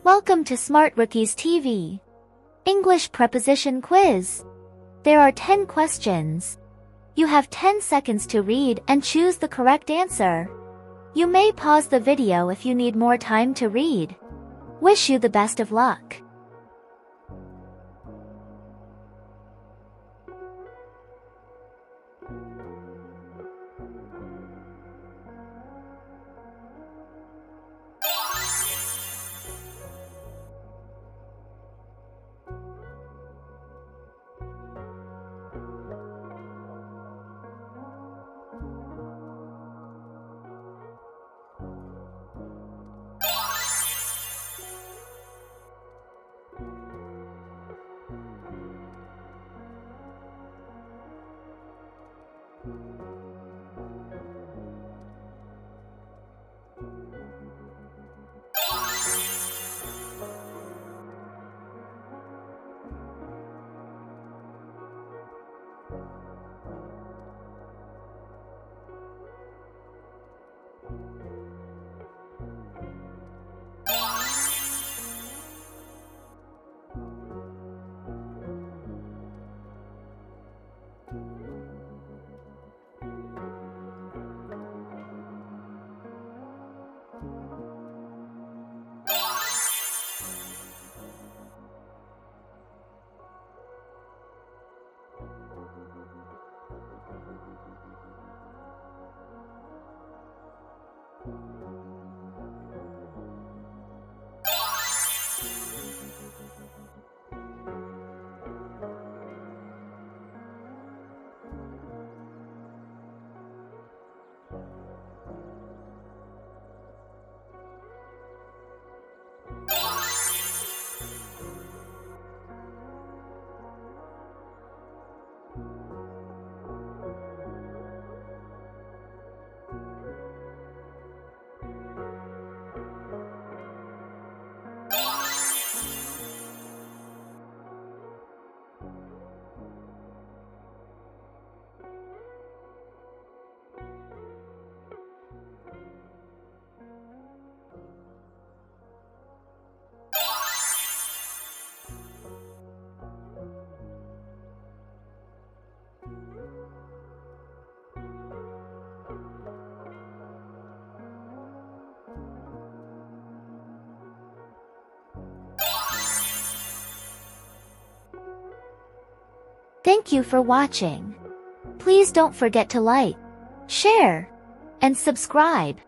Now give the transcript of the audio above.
Welcome to Smartrookies TV. English Preposition Quiz. There are 10 questions. You have 10 seconds to read and choose the correct answer. You may pause the video if you need more time to read. Wish you the best of luck. Thank you for watching. Please don't forget to like, share, and subscribe.